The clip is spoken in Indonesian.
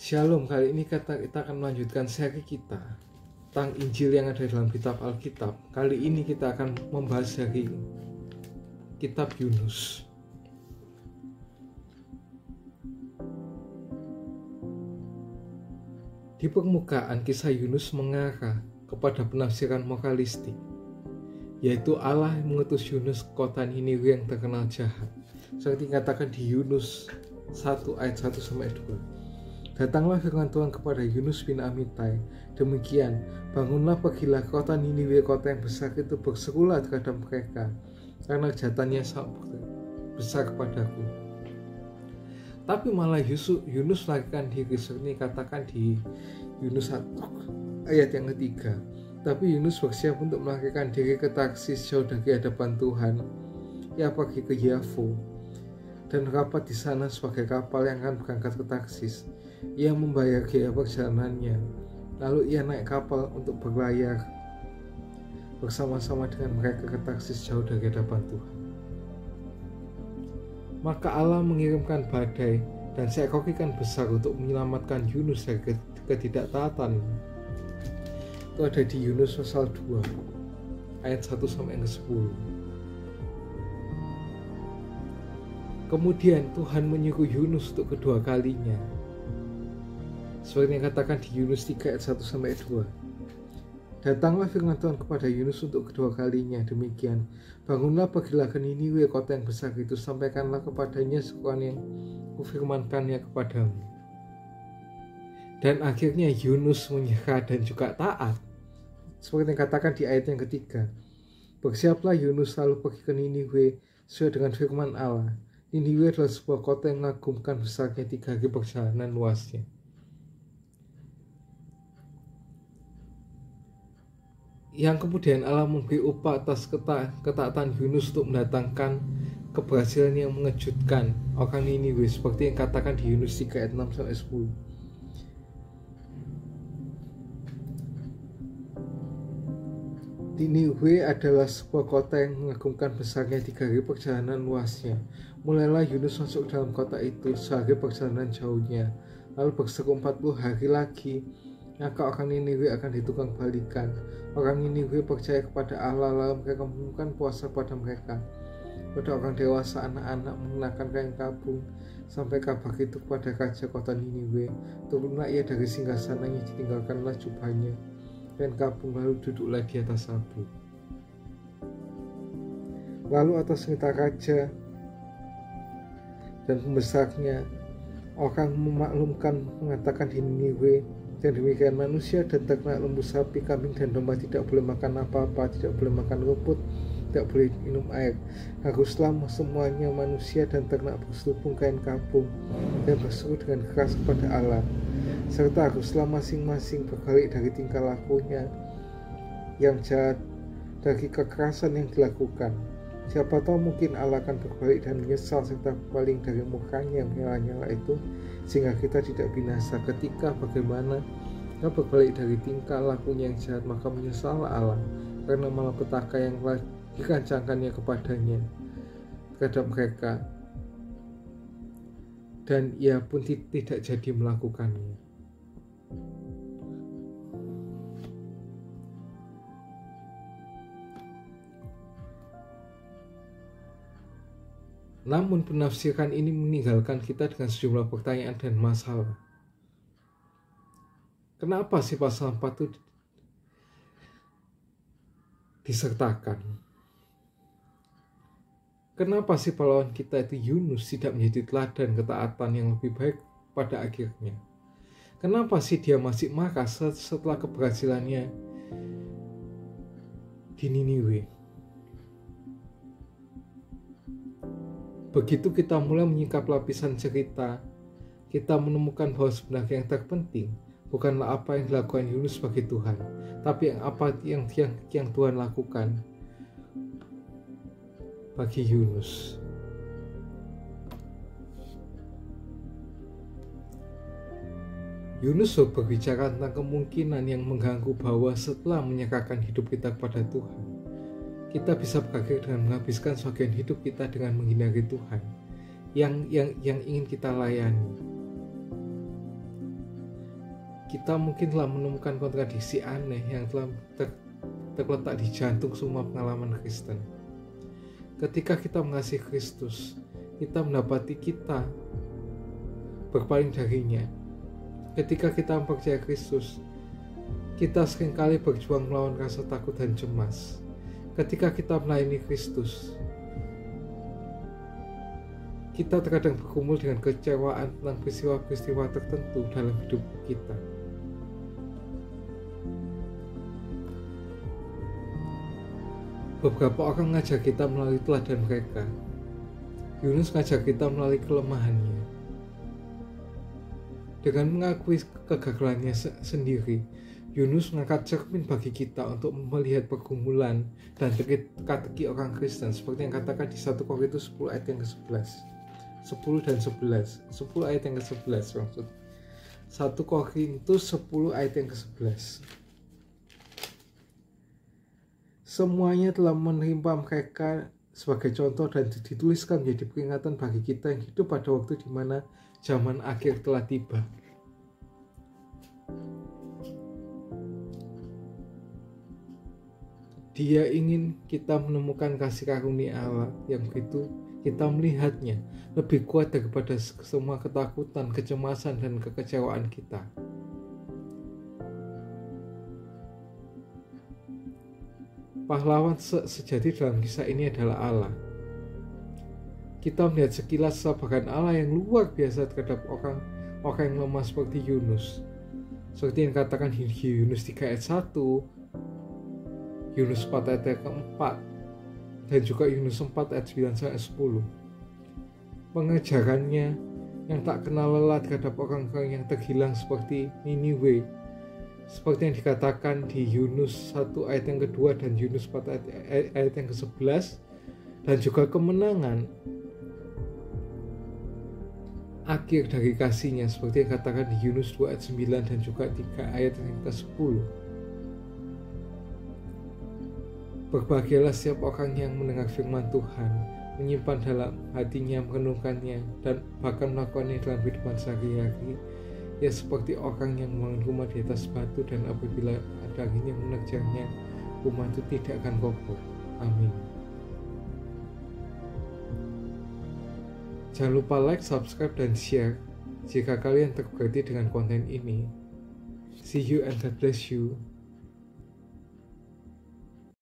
Shalom, kali ini kita akan melanjutkan seri kita tentang Injil yang ada dalam kitab Alkitab. Kali ini kita akan membahas dari kitab Yunus. Di permukaan kisah Yunus mengarah kepada penafsiran moralistik, yaitu Allah yang mengutus Yunus ke kota Niniwe yang terkenal jahat. Seperti dikatakan di Yunus 1 ayat 1-2. Datanglah firman Tuhan kepada Yunus bin Amittai, demikian, bangunlah, pergilah ke kota Niniwe, kota yang besar itu, berserulah terhadap mereka, karena kejahatannya sangat besar kepadaku. Tapi malah Yunus melarikan diri, seperti dikatakan di Yunus 1 ayat yang ketiga. Tapi Yunus bersiap untuk melarikan diri ke Tarsis, jauh dari hadapan Tuhan. Ia pergi ke Yafo dan rapat di sana sebagai kapal yang akan berangkat ke Tarsis. Ia membayar biaya perjalanannya, lalu ia naik kapal untuk berlayar bersama-sama dengan mereka ke Tarsis, jauh dari hadapan Tuhan. Maka Allah mengirimkan badai dan seekor ikan besar untuk menyelamatkan Yunus dari ketidaktaatan. Itu ada di Yunus pasal 2 ayat 1-10. Kemudian Tuhan menyuruh Yunus untuk kedua kalinya, seperti yang katakan di Yunus 3 ayat 1-2. Datanglah firman Tuhan kepada Yunus untuk kedua kalinya, demikian, bangunlah, pergilah ke Niniwe, kota yang besar itu, sampaikanlah kepadanya seruan yang kufirmankannya kepadamu. Dan akhirnya Yunus menyerah dan juga taat, seperti yang katakan di ayat yang ketiga. Bersiaplah Yunus lalu pergi ke Niniwe sesuai dengan firman Allah. Niniwe adalah sebuah kota yang mengagumkan, besarnya 3 hari perjalanan luasnya. Yang kemudian Allah memberi upah atas ketaatan Yunus untuk mendatangkan keberhasilan yang mengejutkan orang Niniwe, seperti yang katakan di Yunus 3 ayat 6-10. Niniwe adalah sebuah kota yang mengagumkan, besarnya 3 hari perjalanan luasnya. Mulailah Yunus masuk dalam kota itu, sehari perjalanan jauhnya, lalu berseru 40 hari lagi, maka orang Niniwe akan ditukang balikan. Orang Niniwe percaya kepada Allah, lalu mereka mengumumkan puasa pada mereka. Pada orang dewasa, anak-anak mengenakan kain kabung, sampai kabar itu kepada raja kota Niniwe. Turunlah ia dari singgasananya, ditinggalkanlah jubahnya dan kabung, lalu duduklah di atas sabuk. Lalu atas perintah raja dan pembesarnya, orang memaklumkan, mengatakan di Niniwe, dan demikian manusia dan ternak, lembu, sapi, kambing, dan domba tidak boleh makan apa-apa, tidak boleh makan rumput, tidak boleh minum air. Haruslah semuanya, manusia dan ternak, berselubung kain kabung dan berseru dengan keras kepada Allah. Serta haruslah masing-masing berbalik dari tingkah lakunya yang jahat, dari kekerasan yang dilakukan. Siapa tahu mungkin Allah akan berbalik dan menyesal serta berpaling dari murkanya yang menyala-nyala itu, sehingga kita tidak binasa. Ketika bagaimana kita berbalik dari tingkah lakunya yang jahat, maka menyesallah Allah karena malapetaka yang telah dirancangkannya kepadanya terhadap mereka, dan ia pun tidak jadi melakukannya. Namun penafsiran ini meninggalkan kita dengan sejumlah pertanyaan dan masalah. Kenapa sih pasal 4 itu disertakan? Kenapa sih pahlawan kita itu Yunus tidak menjadi teladan ketaatan yang lebih baik pada akhirnya? Kenapa sih dia masih marah setelah keberhasilannya di Niniwe? Begitu kita mulai menyingkap lapisan cerita, kita menemukan bahwa sebenarnya yang terpenting bukanlah apa yang dilakukan Yunus bagi Tuhan, tapi apa yang Tuhan lakukan bagi Yunus. Yunus berbicara tentang kemungkinan yang mengganggu bahwa setelah menyerahkan hidup kita kepada Tuhan, kita bisa berakhir dengan menghabiskan sebagian hidup kita dengan menghindari Tuhan yang ingin kita layani. kita mungkin telah menemukan kontradiksi aneh yang telah terletak di jantung semua pengalaman Kristen. Ketika kita mengasihi Kristus, kita mendapati kita berpaling darinya. Ketika kita mempercayai Kristus, kita seringkali berjuang melawan rasa takut dan cemas. Ketika kita melayani Kristus, kita terkadang bergumul dengan kecewaan tentang peristiwa-peristiwa tertentu dalam hidup kita. Beberapa orang mengajak kita melalui teladan mereka. Yunus mengajak kita melalui kelemahannya. Dengan mengakui kegagalannya sendiri, Yunus mengangkat cermin bagi kita untuk melihat pergumulan dan teka-teki orang Kristen, seperti yang katakan di 1 Korintus 10 ayat yang ke-11. 10 dan 11. 10 ayat yang ke-11 maksud. 1 Korintus 10 ayat yang ke-11. Semuanya telah menimpa mereka sebagai contoh dan dituliskan menjadi peringatan bagi kita yang hidup pada waktu di mana zaman akhir telah tiba. Dia ingin kita menemukan kasih karunia Allah yang begitu kita melihatnya lebih kuat daripada semua ketakutan, kecemasan, dan kekecewaan kita. Pahlawan sejati dalam kisah ini adalah Allah. Kita melihat sekilas kesabaran Allah yang luar biasa terhadap orang yang lemah seperti Yunus. Seperti yang dikatakan di Yunus 3 ayat 1, Yunus 4 ayat ke-4, dan juga Yunus 4 ayat 9-10. Pengejarannya yang tak kenal lelah terhadap orang-orang yang terhilang seperti Niniwe, seperti yang dikatakan di Yunus 1 ayat yang kedua dan Yunus 4 ayat yang ke-11, dan juga kemenangan akhir dari kasihnya seperti yang dikatakan di Yunus 2 ayat 9 dan juga 3 ayat yang ke-10. Berbahagialah setiap orang yang mendengar firman Tuhan, menyimpan dalam hatinya, merenungkannya, dan bahkan melakukannya dalam kehidupan sehari-hari, ya seperti orang yang membangun rumah di atas batu, dan apabila ada angin yang menerjangnya, rumah itu tidak akan kokoh. Amin. Jangan lupa like, subscribe, dan share jika kalian terberkati dengan konten ini. See you and God bless you.